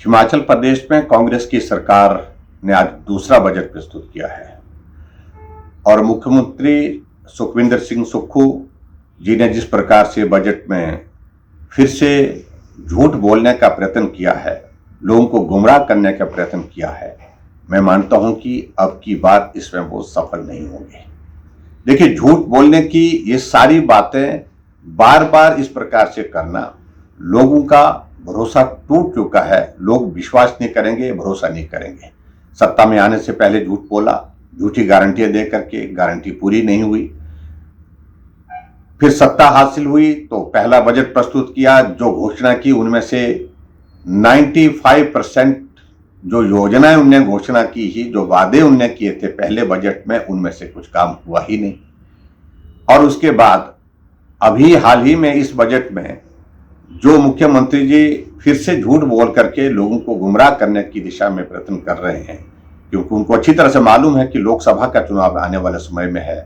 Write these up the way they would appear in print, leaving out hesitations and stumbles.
हिमाचल प्रदेश में कांग्रेस की सरकार ने आज दूसरा बजट प्रस्तुत किया है और मुख्यमंत्री सुखविंदर सिंह सुक्खू जी ने जिस प्रकार से बजट में फिर से झूठ बोलने का प्रयत्न किया है, लोगों को गुमराह करने का प्रयत्न किया है, मैं मानता हूं कि अब की बार इसमें वो सफल नहीं होंगे। देखिए, झूठ बोलने की ये सारी बातें बार बार इस प्रकार से करना, लोगों का भरोसा टूट चुका है। लोग विश्वास नहीं करेंगे, भरोसा नहीं करेंगे। सत्ता में आने से पहले झूठ बोला, झूठी गारंटियां दे करके गारंटी पूरी नहीं हुई। फिर सत्ता हासिल हुई तो पहला बजट प्रस्तुत किया, जो घोषणा की उनमें से 95% जो योजनाएं उनने घोषणा की ही, जो वादे उनने किए थे पहले बजट में, उनमें से कुछ काम हुआ ही नहीं। और उसके बाद अभी हाल ही में इस बजट में जो मुख्यमंत्री जी फिर से झूठ बोल करके लोगों को गुमराह करने की दिशा में प्रयत्न कर रहे हैं, क्योंकि उनको अच्छी तरह से मालूम है कि लोकसभा का चुनाव आने वाले समय में है,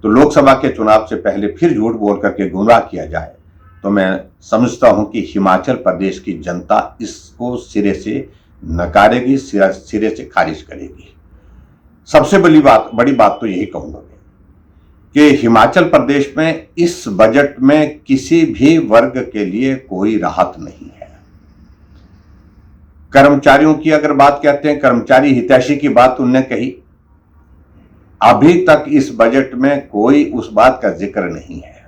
तो लोकसभा के चुनाव से पहले फिर झूठ बोल करके गुमराह किया जाए, तो मैं समझता हूं कि हिमाचल प्रदेश की जनता इसको सिरे से नकारेगी, सिरे से खारिज करेगी। सबसे बड़ी बात तो यही कहूंगा कि हिमाचल प्रदेश में इस बजट में किसी भी वर्ग के लिए कोई राहत नहीं है। कर्मचारियों की अगर बात कहते हैं, कर्मचारी हितैषी की बात उनने कही, अभी तक इस बजट में कोई उस बात का जिक्र नहीं है।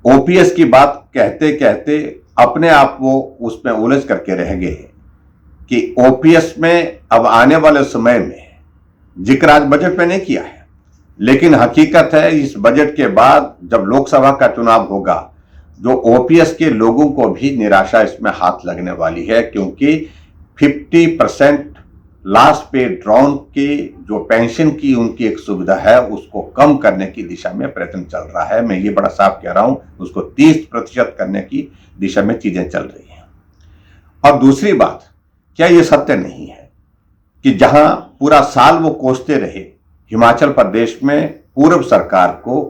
ओपीएस की बात कहते कहते अपने आप वो उसमें उलझ करके रह गए कि ओपीएस में अब आने वाले समय में जिक्र आज बजट में नहीं किया है, लेकिन हकीकत है इस बजट के बाद जब लोकसभा का चुनाव होगा, जो ओपीएस के लोगों को भी निराशा इसमें हाथ लगने वाली है, क्योंकि 50% लास्ट पे ड्रॉन की जो पेंशन की उनकी एक सुविधा है, उसको कम करने की दिशा में प्रयत्न चल रहा है। मैं ये बड़ा साफ कह रहा हूं, उसको 30% करने की दिशा में चीजें चल रही हैं। और दूसरी बात, क्या ये सत्य नहीं है कि जहां पूरा साल वो कोसते रहे हिमाचल प्रदेश में पूर्व सरकार को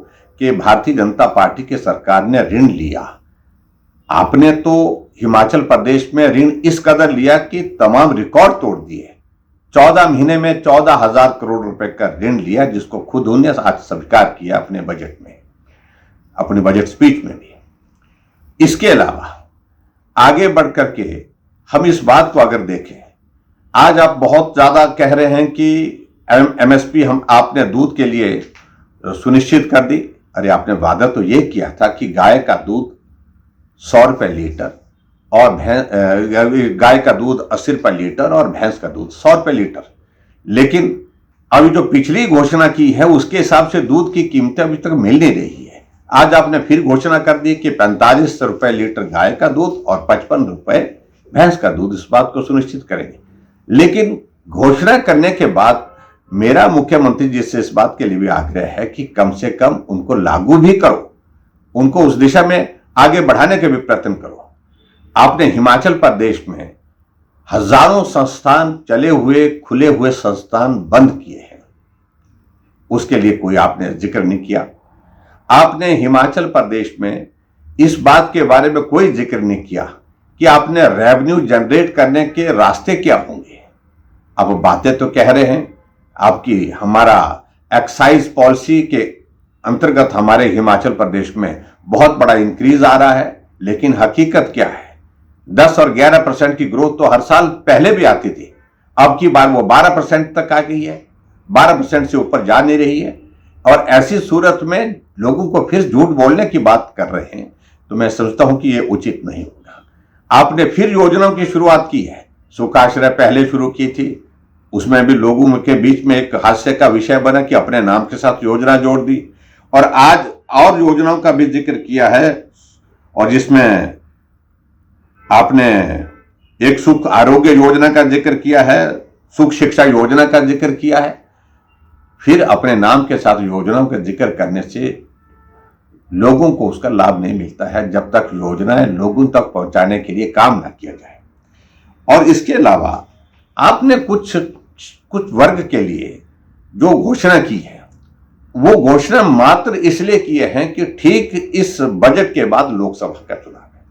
कि भारतीय जनता पार्टी की सरकार ने ऋण लिया। आपने तो हिमाचल प्रदेश में ऋण इस कदर लिया कि तमाम रिकॉर्ड तोड़ दिए। 14 महीने में 14,000 करोड़ रुपए का ऋण लिया, जिसको खुद उन्होंने आज स्वीकार किया अपने बजट में, अपने बजट स्पीच में भी। इसके अलावा आगे बढ़ करके हम इस बात को अगर देखें, आज आप बहुत ज्यादा कह रहे हैं कि एमएसपी आपने दूध के लिए सुनिश्चित कर दी। अरे, आपने वादा तो ये किया था कि गाय का दूध 100 रुपए लीटर और गाय का दूध 80 रुपए लीटर और भैंस का दूध 100 रुपए लीटर, लेकिन अभी जो पिछली घोषणा की है उसके हिसाब से दूध की कीमतें अभी तक मिल नहीं रही है। आज आपने फिर घोषणा कर दी कि 45 रुपए लीटर गाय का दूध और 55 रुपए भैंस का दूध, इस बात को सुनिश्चित करेंगे। लेकिन घोषणा करने के बाद मेरा मुख्यमंत्री जी से इस बात के लिए भी आग्रह है कि कम से कम उनको लागू भी करो, उनको उस दिशा में आगे बढ़ाने के भी प्रयत्न करो। आपने हिमाचल प्रदेश में हजारों संस्थान चले हुए, खुले हुए संस्थान बंद किए हैं, उसके लिए कोई आपने जिक्र नहीं किया। आपने हिमाचल प्रदेश में इस बात के बारे में कोई जिक्र नहीं किया कि आपने रेवेन्यू जनरेट करने के रास्ते क्या होंगे। अब बातें तो कह रहे हैं आपकी, हमारा एक्साइज पॉलिसी के अंतर्गत हमारे हिमाचल प्रदेश में बहुत बड़ा इंक्रीज आ रहा है, लेकिन हकीकत क्या है? 10 और 11% की ग्रोथ तो हर साल पहले भी आती थी, अब की बार वो 12% तक आ गई है, 12% से ऊपर जा नहीं रही है। और ऐसी सूरत में लोगों को फिर झूठ बोलने की बात कर रहे हैं, तो मैं समझता हूं कि ये उचित नहीं होगा। आपने फिर योजनाओं की शुरुआत की है, सुखाश्रय पहले शुरू की थी, उसमें भी लोगों के बीच में एक हास्य का विषय बना कि अपने नाम के साथ योजना जोड़ दी, और आज और योजनाओं का भी जिक्र किया है, और जिसमें आपने एक सुख आरोग्य योजना का जिक्र किया है, सुख शिक्षा योजना का जिक्र किया है। फिर अपने नाम के साथ योजनाओं का जिक्र करने से लोगों को उसका लाभ नहीं मिलता है, जब तक योजनाएं लोगों तक पहुंचाने के लिए काम ना किया जाए। और इसके अलावा आपने कुछ वर्ग के लिए जो घोषणा की है, वो घोषणा मात्र इसलिए किए हैं कि ठीक इस बजट के बाद लोकसभा का चुनाव है,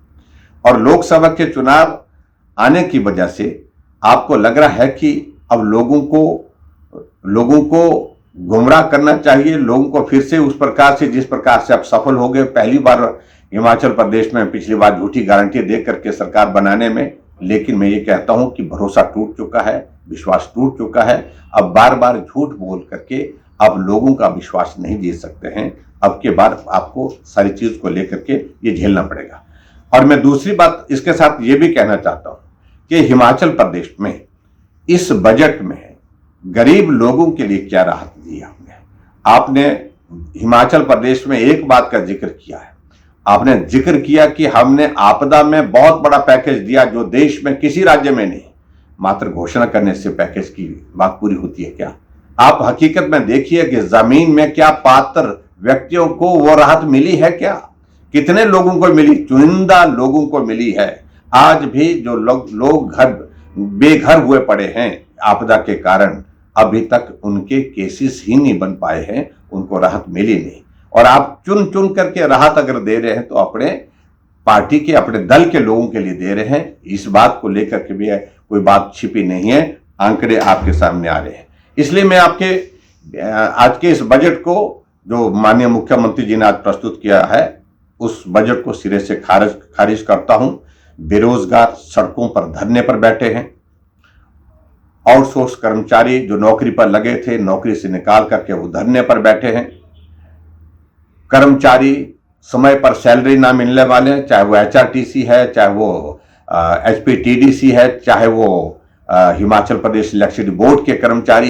और लोकसभा के चुनाव आने की वजह से आपको लग रहा है कि अब लोगों को गुमराह करना चाहिए, लोगों को फिर से उस प्रकार से जिस प्रकार से आप सफल हो गए पहली बार हिमाचल प्रदेश में, पिछली बार झूठी गारंटी दे करके सरकार बनाने में। लेकिन मैं ये कहता हूं कि भरोसा टूट चुका है, विश्वास टूट चुका है। अब बार बार झूठ बोल करके आप लोगों का विश्वास नहीं जीत सकते हैं। अब के बाद आपको सारी चीज को लेकर के ये झेलना पड़ेगा। और मैं दूसरी बात इसके साथ ये भी कहना चाहता हूं कि हिमाचल प्रदेश में इस बजट में गरीब लोगों के लिए क्या राहत दी आपने हिमाचल प्रदेश में एक बात का जिक्र किया है, आपने जिक्र किया कि हमने आपदा में बहुत बड़ा पैकेज दिया जो देश में किसी राज्य में नहीं। मात्र घोषणा करने से पैकेज की बात पूरी होती है क्या? आप हकीकत में देखिए कि जमीन में क्या पात्र व्यक्तियों को वो राहत मिली है क्या? कितने लोगों को मिली? चुनिंदा लोगों को मिली है। आज भी जो लोग बेघर हुए पड़े हैं आपदा के कारण, अभी तक उनके केसेस ही नहीं बन पाए हैं, उनको राहत मिली नहीं। और आप चुन चुन करके राहत अगर दे रहे हैं तो अपने पार्टी के, अपने दल के लोगों के लिए दे रहे हैं। इस बात को लेकर के भी कोई बात छिपी नहीं है, आंकड़े आपके सामने आ रहे हैं। इसलिए मैं आपके आज के इस बजट को जो माननीय मुख्यमंत्री जी ने आज प्रस्तुत किया है, उस बजट को सिरे से खारिज करता हूं। बेरोजगार सड़कों पर धरने पर बैठे हैं, आउटसोर्स कर्मचारी जो नौकरी पर लगे थे नौकरी से निकाल करके वो धरने पर बैठे हैं, कर्मचारी समय पर सैलरी ना मिलने वाले हैं, चाहे वो HRTC है, चाहे वो HPTDC है, चाहे वो हिमाचल प्रदेश इलेक्ट्रिसिटी बोर्ड के कर्मचारी